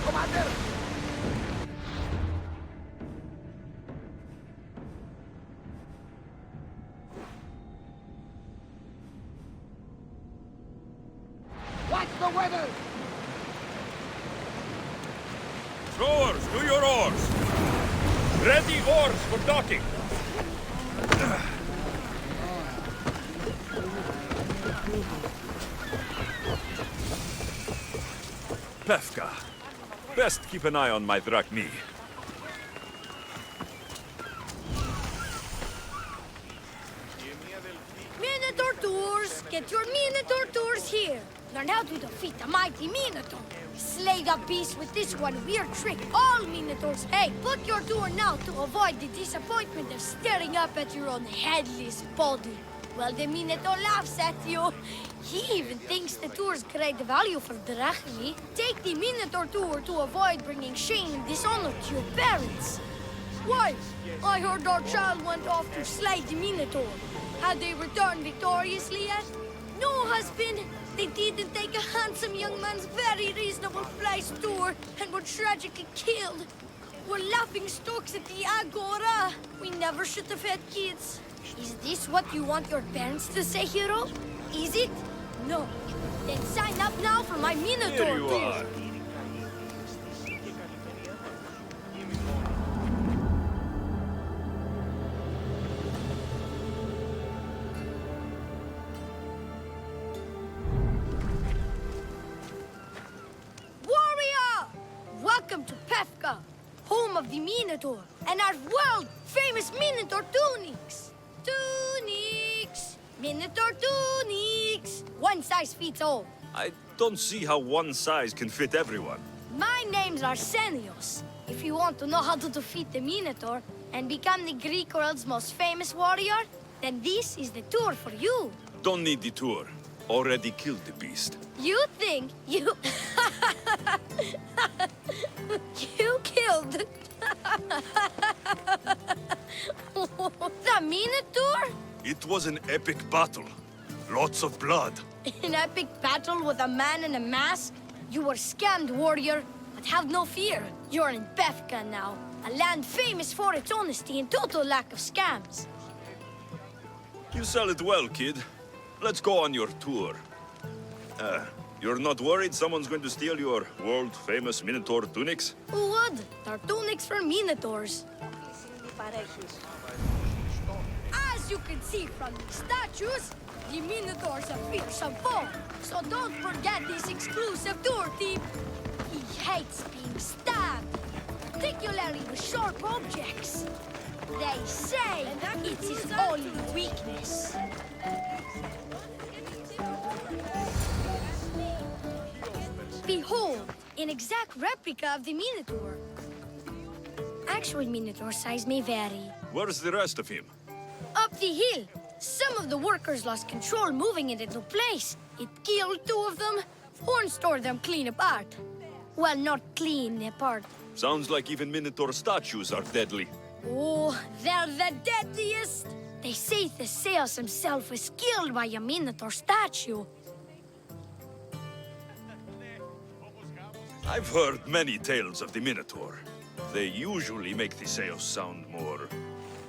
Commander! What's the weather? Rowers, do your oars! Ready oars for docking! Pefka. Best keep an eye on my drachmi. Minotaur tours! Get your Minotaur tours here! Learn how to defeat the mighty Minotaur! Slay the beast with this one weird trick all Minotaurs hate! Book your tour now to avoid the disappointment of staring up at your own headless body. Well, the Minotaur laughs at you. He even thinks the tour's great value for drachmi. Take the Minotaur tour to avoid bringing shame and dishonor to your parents. Why? I heard our child went off to slay the Minotaur. Had they returned victoriously yet? No, husband. They didn't take a handsome young man's very reasonable price tour and were tragically killed. We're laughing stocks at the Agora. We never should have had kids. Is this what you want your parents to say, hero? Is it? No. Then sign up now for my Minotaur Here you tour. are. Warrior! Welcome to Pefka, home of the Minotaur, and our world-famous Minotaur tunics. Tunics! Minotaur tunics! One size fits all. I don't see how one size can fit everyone. My name's Arsenios. If you want to know how to defeat the Minotaur and become the Greek world's most famous warrior, then this is the tour for you. Don't need the tour. Already killed the beast. You think you... you killed... the Minotaur? It was an epic battle. Lots of blood. An epic battle with a man in a mask? You were scammed, warrior. But have no fear. You're in Pefka now. A land famous for its honesty and total lack of scams. You sell it well, kid. Let's go on your tour. You're not worried someone's going to steal your world-famous Minotaur tunics? Who would? They're tunics for Minotaurs. As you can see from the statues, the Minotaur's a fearsome foe. So don't forget this exclusive tour tip. He hates being stabbed, particularly with sharp objects. They say it's his only weakness. Behold, an exact replica of the Minotaur. Actual Minotaur size may vary. Where's the rest of him? Up the hill. Some of the workers lost control moving it into place. It killed two of them. Horns tore them clean apart. Well, not clean apart. Sounds like even Minotaur statues are deadly. Oh, they're the deadliest. They say Theseus himself was killed by a Minotaur statue. I've heard many tales of the Minotaur. They usually make Theseus sound more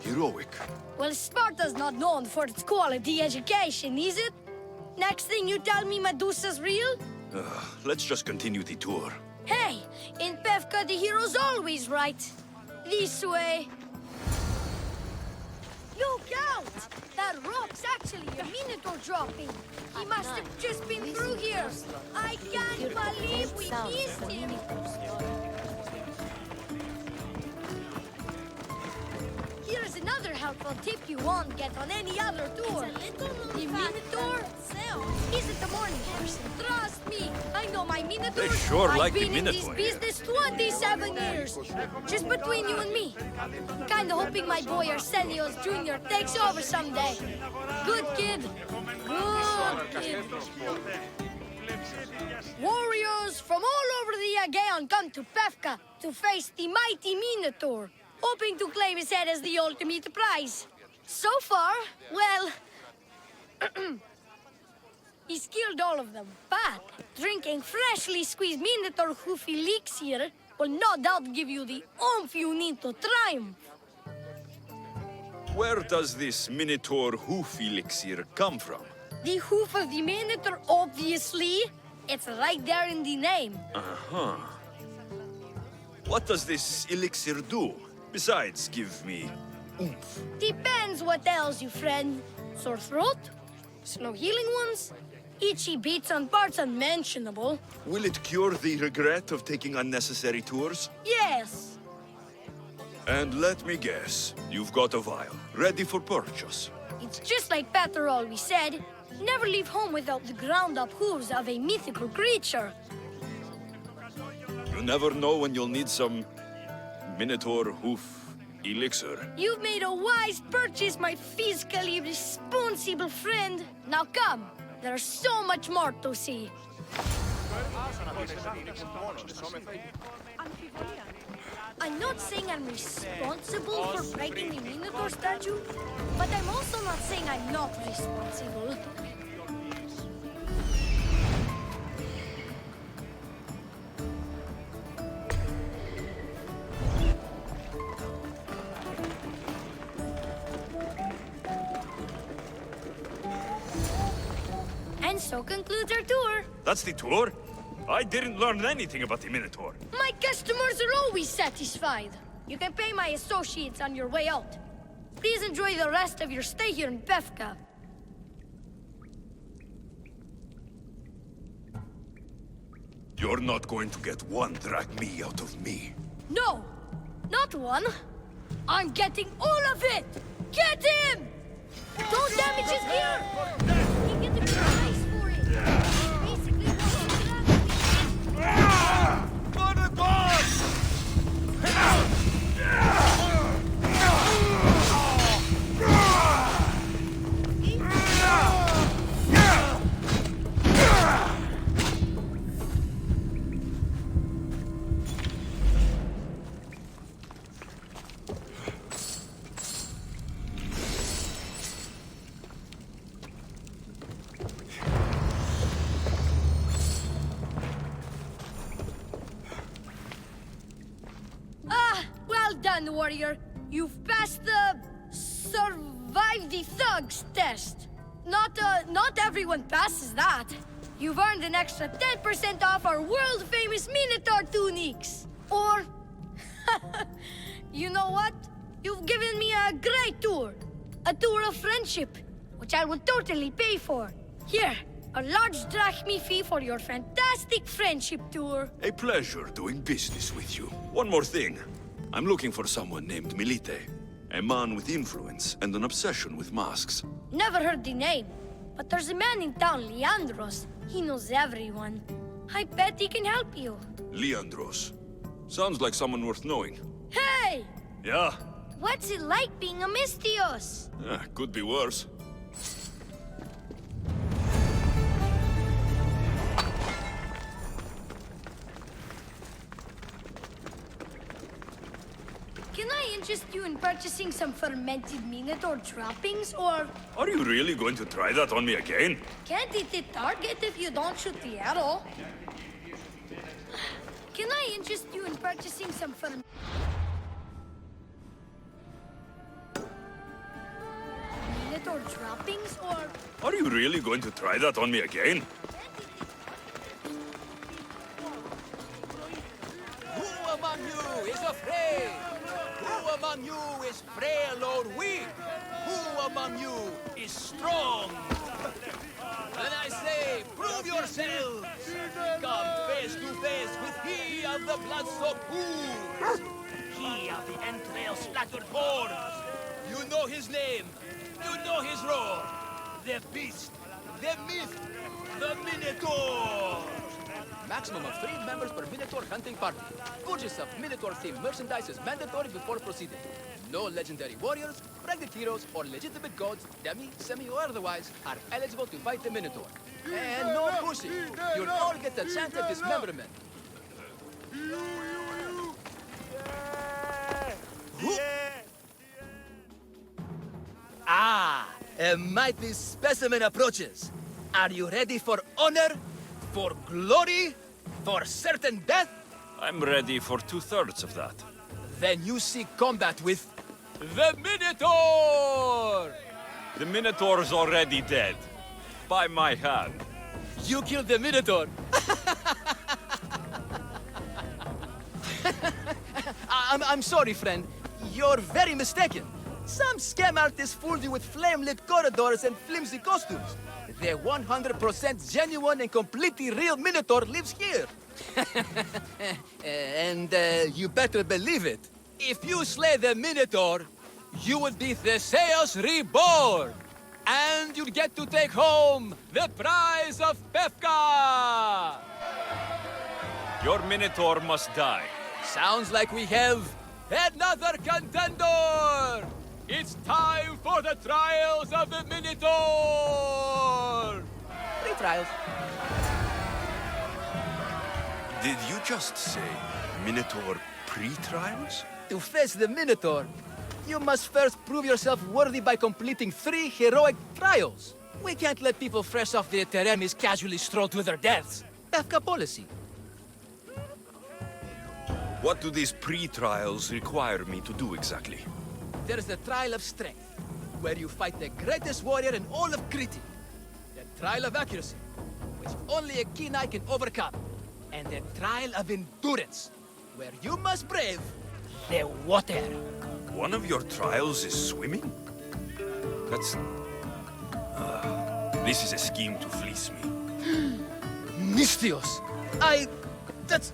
heroic. Well, Sparta's not known for its quality education, is it? Next thing you tell me Medusa's real? Let's just continue the tour. Hey, in Pefka the hero's always right. This way. Look out! That rock's actually a Minotaur dropping. He must have just been through here. I can't believe we missed him. Here's another helpful tip you won't get on any other tour. The Minotaur isn't the morning person. Trust me, I know my Minotaur. They sure like the I've been in Minotaur. this business 27 years. Just between you and me. Kinda hoping my boy Arsenios Jr. takes over someday. Good kid. Good kid. Warriors from all over the Aegean come to Pefka to face the mighty Minotaur, hoping to claim his head as the ultimate prize. So far, well... He skilled all of them, but drinking freshly squeezed Minotaur hoof elixir will no doubt give you the oomph you need to triumph. Where does this Minotaur hoof elixir come from? The hoof of the Minotaur, obviously. It's right there in the name. Uh-huh. What does this elixir do, besides give me oomph? Depends what ails you, friend. Sore throat? Slow healing ones? Itchy beats on parts unmentionable? Will it cure the regret of taking unnecessary tours? Yes. And let me guess, you've got a vial, ready for purchase. It's just like Pater always said. Never leave home without the ground-up hooves of a mythical creature. You never know when you'll need some Minotaur hoof elixir. You've made a wise purchase, my fiscally responsible friend. Now come, there's so much more to see. I'm not saying I'm responsible for breaking the Minotaur statue, but I'm also not saying I'm not responsible. And so concludes our tour. That's the tour? I didn't learn anything about the Minotaur. My customers are always satisfied. You can pay my associates on your way out. Please enjoy the rest of your stay here in Befka. You're not going to get one drachme out of me. No, not one. I'm getting all of it! Get him! Don't damage his gear! You get the price for it. Basically, well done, warrior. You've passed the survive the thugs test. Not everyone passes that. You've earned an extra 10% off our world-famous Minotaur tunics. Or, you know what? You've given me a great tour. A tour of friendship, which I will totally pay for. Here, a large drachme fee for your fantastic friendship tour. A pleasure doing business with you. One more thing. I'm looking for someone named Milite. A man with influence and an obsession with masks. Never heard the name, but there's a man in town, Leandros. He knows everyone. I bet he can help you. Leandros. Sounds like someone worth knowing. Hey! Yeah? What's it like being a Mystios? Could be worse. Can I interest you in purchasing some fermented Minotaur droppings, or... Are you really going to try that on me again? Can't hit the target if you don't shoot the arrow. Can I interest you in purchasing some Minotaur droppings, or... Are you really going to try that on me again? Who among you is afraid? Who among you is frail or weak? Who among you is strong? When I say, prove yourselves! Come face to face with he of the blood-soaked hooves! He of the entrail-splattered horns! You know his name! You know his roar! The beast! The myth! The Minotaur! Maximum of 3 members per Minotaur hunting party. Purchase of Minotaur-themed merchandise is mandatory before proceeding. No legendary warriors, pregnant heroes, or legitimate gods, demi, semi, or otherwise, are eligible to fight the Minotaur. And no pushing. You'll all get the chance of dismemberment. Ah, a mighty specimen approaches. Are you ready for honor? For glory? For certain death? I'm ready for 2/3 of that. Then you seek combat with the Minotaur! The Minotaur's already dead. By my hand. You killed the Minotaur! I'm sorry, friend. You're very mistaken. Some scam artists fooled you with flame-lit corridors and flimsy costumes. The 100% genuine and completely real Minotaur lives here. And you better believe it. If you slay the Minotaur, you would be Theseus reborn. And you'd get to take home the prize of Pefka! Your Minotaur must die. Sounds like we have another contender! It's time for the trials of the Minotaur! Free trials. Did you just say Minotaur pre-trials? To face the Minotaur, you must first prove yourself worthy by completing 3 heroic trials. We can't let people fresh off the Teremis casually stroll to their deaths. Pefka policy. What do these pre-trials require me to do exactly? There's the trial of strength, where you fight the greatest warrior in all of Crete. The trial of accuracy, which only a keen eye can overcome. And the trial of endurance, where you must brave the water. One of your trials is swimming? That's... this is a scheme to fleece me. Mystios! That's...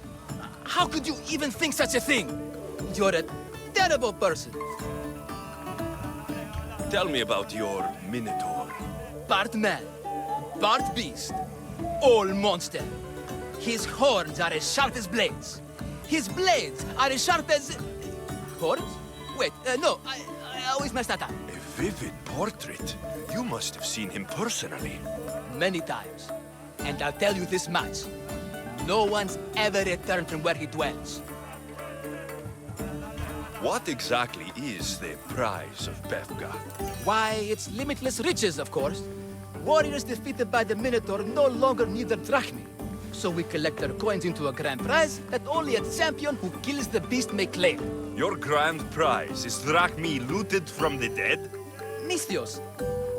How could you even think such a thing? You're a terrible person. Tell me about your Minotaur. Part man, part beast, all monster. His horns are as sharp as blades. His blades are as sharp as... Horns? Wait, no, I always mess that up. A vivid portrait. You must have seen him personally. Many times. And I'll tell you this much. No one's ever returned from where he dwells. What exactly is the prize of Pefka? Why, it's limitless riches, of course. Warriors defeated by the Minotaur no longer need their drachmi. So we collect their coins into a grand prize that only a champion who kills the beast may claim. Your grand prize is drachmi looted from the dead? Mystios,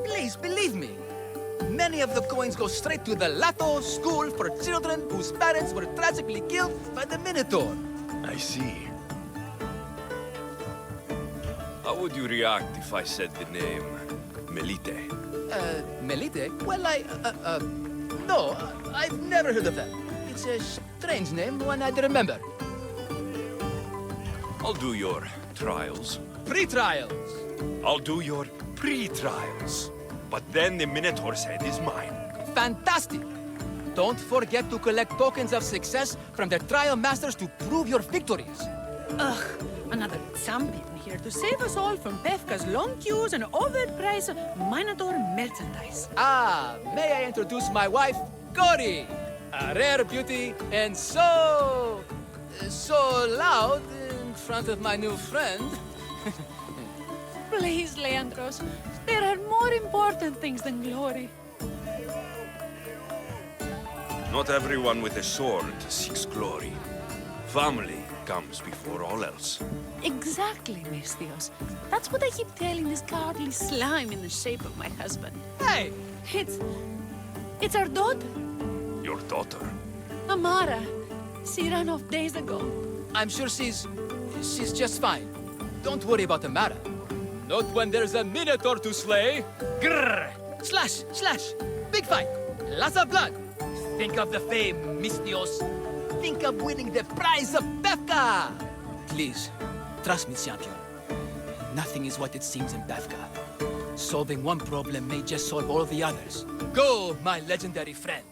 please believe me. Many of the coins go straight to the Lato School for children whose parents were tragically killed by the Minotaur. I see. How would you react if I said the name Melite? Melite? Well, no, I've never heard of that. It's a strange name, one I'd remember. I'll do your trials. Pre-trials. I'll do your pre-trials. But then the Minotaur's head is mine. Fantastic! Don't forget to collect tokens of success from the trial masters to prove your victories. Ugh, another champion here to save us all from Pefka's long queues and overpriced Minotaur merchandise. Ah, may I introduce my wife, Cory? A rare beauty and so loud in front of my new friend. Please, Leandros, there are more important things than glory. Not everyone with a sword seeks glory. Family comes before all else. Exactly, Mystios. That's what I keep telling this cowardly slime in the shape of my husband. Hey! It's our daughter, Your daughter? Amara. She ran off days ago. I'm sure she's just fine. Don't worry about Amara. Not when there's a Minotaur to slay. Grrr! Slash! Slash! Big fight! Lots of blood! Think of the fame, Mystios. Think of winning the prize of Pefka! Please, trust me, champion. Nothing is what it seems in Pefka. Solving one problem may just solve all the others. Go, my legendary friend.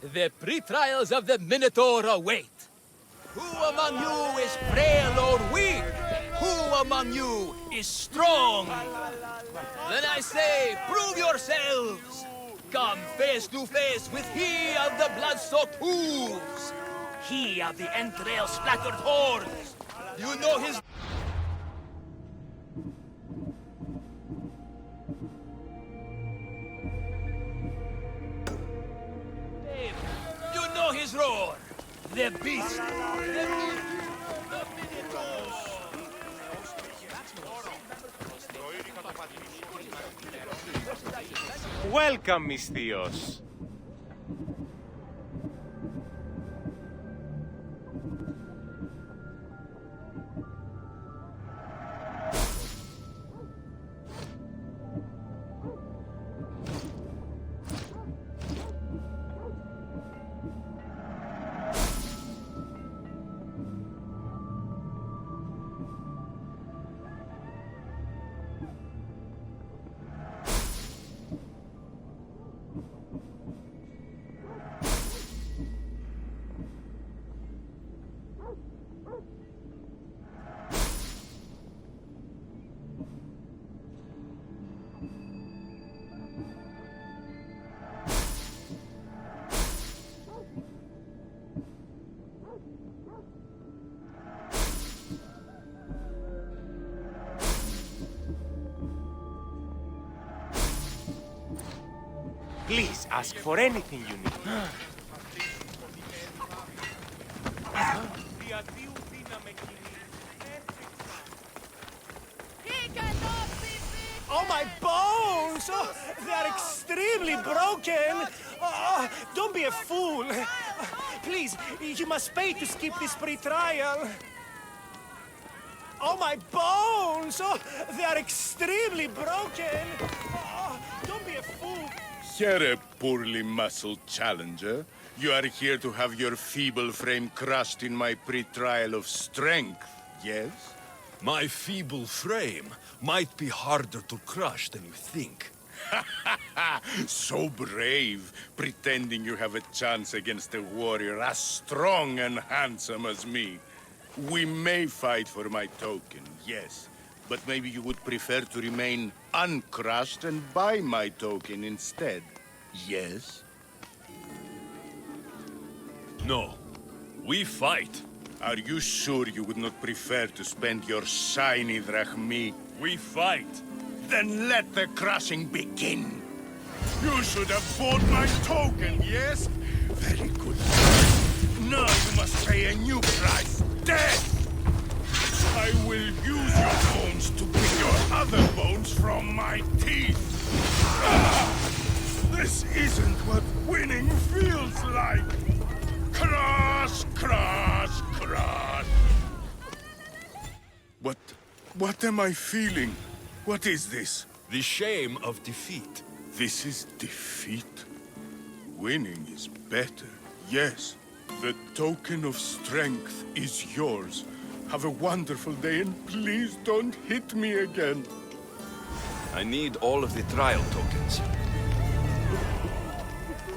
The pre-trials of the Minotaur await. Who among you is frail or weak? Who among you is strong? Then I say, prove yourselves! Come face to face with he of the blood-soaked hooves! He of the entrail-splattered horns! You know his... Welcome, mis tíos. Please ask for anything you need. Oh, my bones! Oh, they are extremely broken! Don't be a fool! Please, you must pay to skip this pre-trial. Oh, my bones! Oh, they are extremely broken! Don't be a fool! Here, poorly muscled challenger. You are here to have your feeble frame crushed in my pre-trial of strength, yes? My feeble frame might be harder to crush than you think. So brave, pretending you have a chance against a warrior as strong and handsome as me. We may fight for my token, yes. But maybe you would prefer to remain uncrushed and buy my token instead, yes? No. We fight. Are you sure you would not prefer to spend your shiny drachmi? We fight. Then let the crushing begin. You should have bought my token, yes? Very good. Now you must pay a new price. Death! I will use your bones to pick your other bones from my teeth. This isn't what winning feels like. Crush, crush, crush. What am I feeling? What is this? The shame of defeat. This is defeat? Winning is better, yes. The token of strength is yours. Have a wonderful day, and please don't hit me again. I need all of the trial tokens.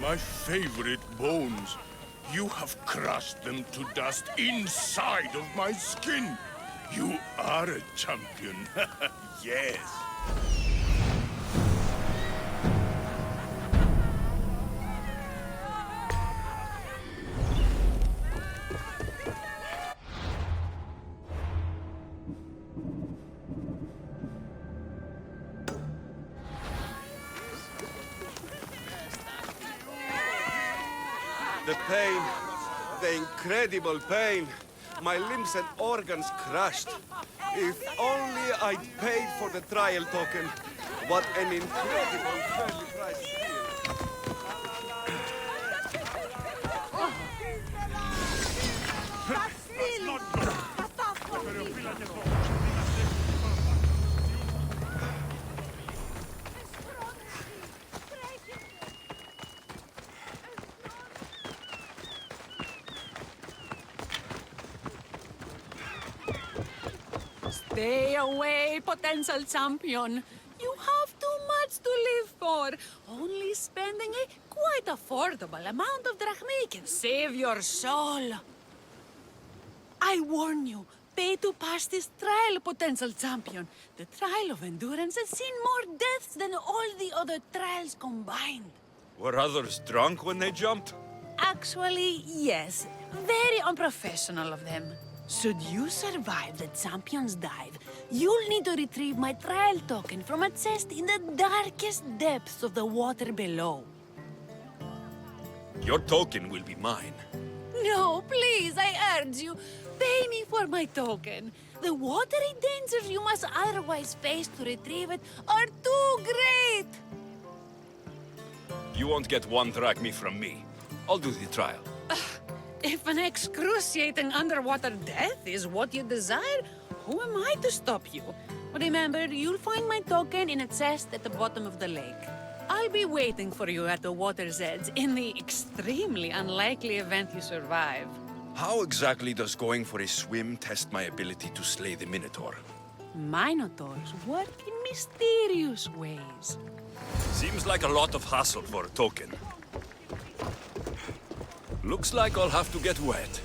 My favorite bones. You have crushed them to dust inside of my skin. You are a champion. Yes. The pain, the incredible pain. My limbs and organs crushed. If only I'd paid for the trial token. What an incredible fairly priced deal. Stay away, potential champion. You have too much to live for. Only spending a quite affordable amount of drachmi can save your soul. I warn you, pay to pass this trial, potential champion. The trial of endurance has seen more deaths than all the other trials combined. Were others drunk when they jumped? Actually, yes. Very unprofessional of them. Should you survive the champion's dive, you'll need to retrieve my trial token from a chest in the darkest depths of the water below. Your token will be mine. No, please, I urge you. Pay me for my token. The watery dangers you must otherwise face to retrieve it are too great. You won't get one drachme from me. I'll do the trial. If an excruciating underwater death is what you desire, who am I to stop you? Remember, you'll find my token in a chest at the bottom of the lake. I'll be waiting for you at the water's edge in the extremely unlikely event you survive. How exactly does going for a swim test my ability to slay the Minotaur? Minotaurs work in mysterious ways. Seems like a lot of hassle for a token. Looks like I'll have to get wet.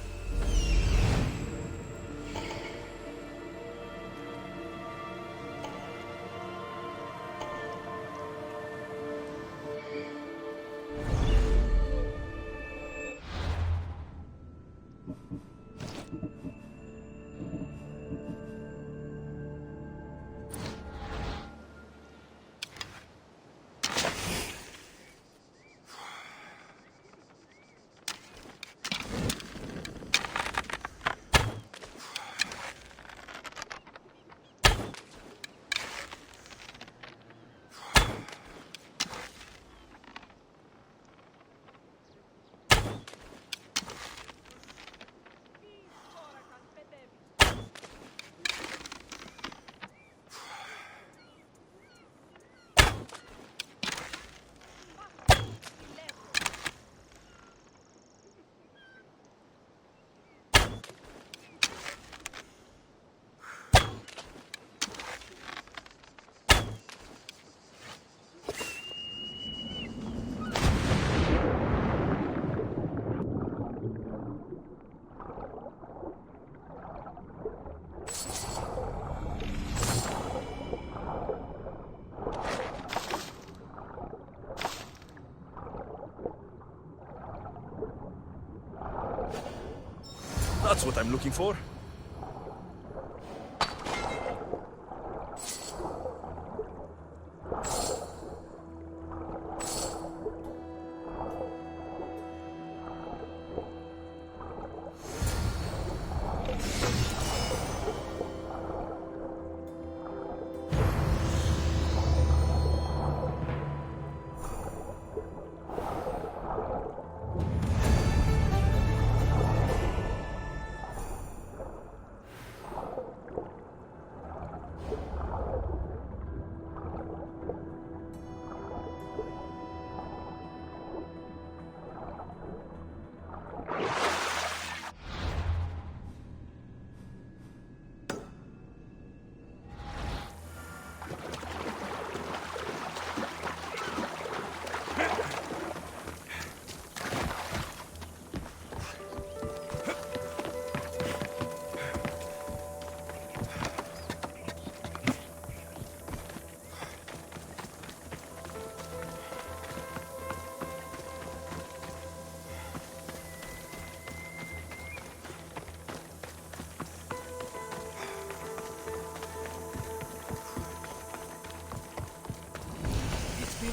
That's what I'm looking for.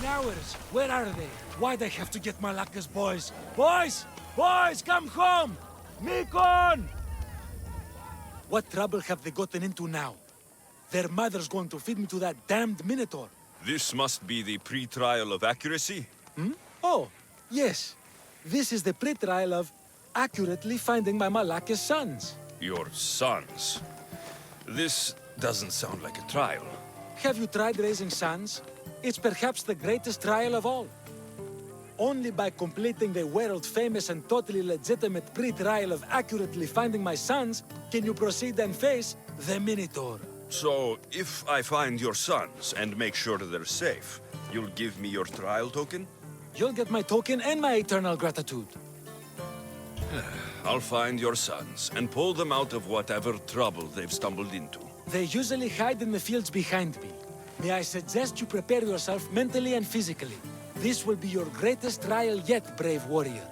Hours. Where are they? Why'd I have to get Malacca's boys? Boys! Boys, come home! Nikon! What trouble have they gotten into now? Their mother's going to feed me to that damned Minotaur. This must be the pre-trial of accuracy. Oh, yes. This is the pre-trial of accurately finding my Malacca's sons. Your sons? This doesn't sound like a trial. Have you tried raising sons? It's perhaps the greatest trial of all. Only by completing the world-famous and totally legitimate pre-trial of accurately finding my sons can you proceed and face the Minotaur. So, if I find your sons and make sure they're safe, you'll give me your trial token? You'll get my token and my eternal gratitude. I'll find your sons and pull them out of whatever trouble they've stumbled into. They usually hide in the fields behind me. May I suggest you prepare yourself mentally and physically. This will be your greatest trial yet, brave warrior.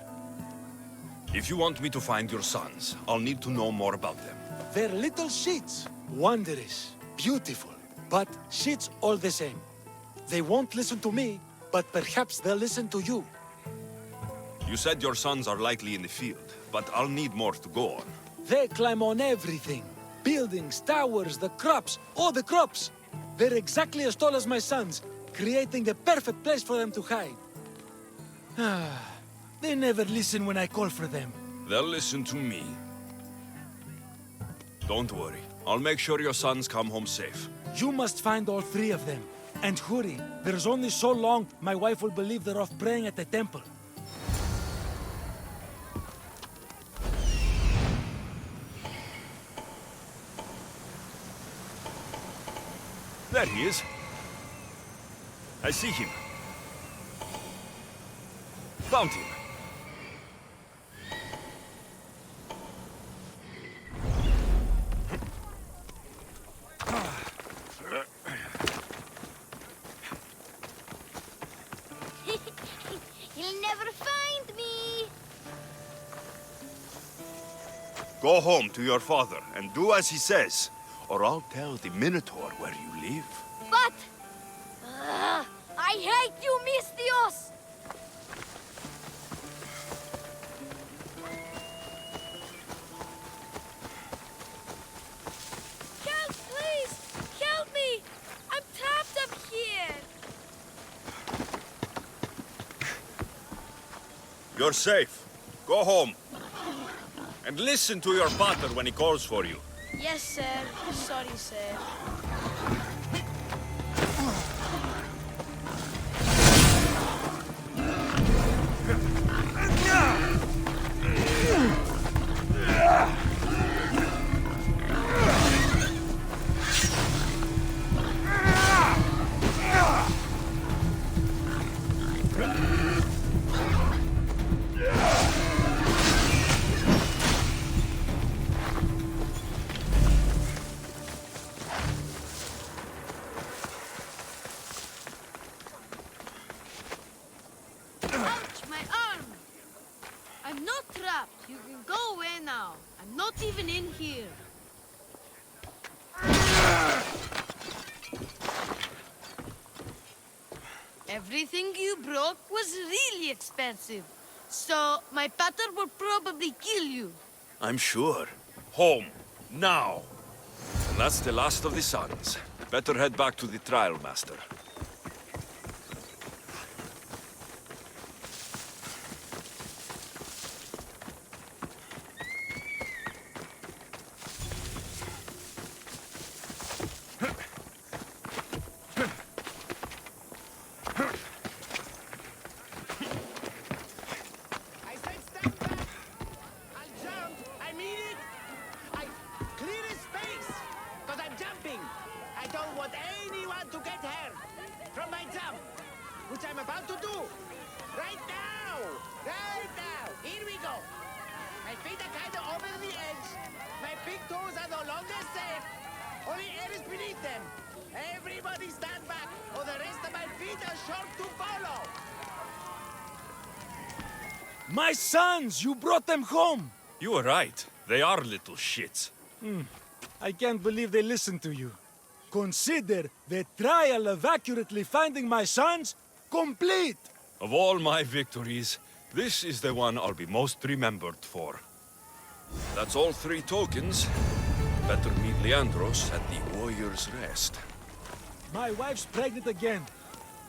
If you want me to find your sons, I'll need to know more about them. They're little shits. Wondrous, beautiful, but shits all the same. They won't listen to me, but perhaps they'll listen to you. You said your sons are likely in the field, but I'll need more to go on. They climb on everything. Buildings, towers, the crops, all the crops. They're exactly as tall as my sons, creating the perfect place for them to hide. They never listen when I call for them. They'll listen to me. Don't worry. I'll make sure your sons come home safe. You must find all three of them. And hurry. There's only so long my wife will believe they're off praying at the temple. There he is. I see him. Found him. You'll never find me. Go home to your father and do as he says, or I'll tell the Minotaur where you live. But... I hate you, Mistios! Help, please! Help me! I'm trapped up here! You're safe. Go home. And listen to your pater when he calls for you. Yes, sir. Sorry, sir. I'm not trapped. You can go away now. I'm not even in here. Everything you broke was really expensive. So my pater will probably kill you. I'm sure. Home. Now. And that's the last of the sons. Better head back to the trial master. Which I'm about to do. Right now! Right now! Here we go! My feet are kind of over the edge. My big toes are no longer safe. Only air is beneath them. Everybody stand back, or the rest of my feet are short to follow. My sons! You brought them home! You were right. They are little shits. I can't believe they listened to you. Consider the trial of accurately finding my sons complete! Of all my victories, this is the one I'll be most remembered for. That's all 3 tokens. Better meet Leandros at the Warrior's Rest. My wife's pregnant again.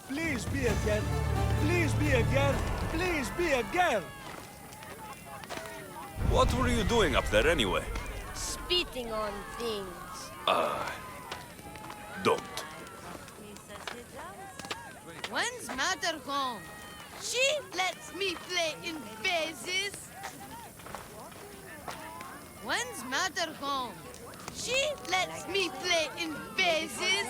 Please be a girl. Please be a girl. Please be a girl. What were you doing up there anyway? Spitting on things. Don't. When's Mater home? She lets me play in phases. When's Mater home? She lets me play in phases.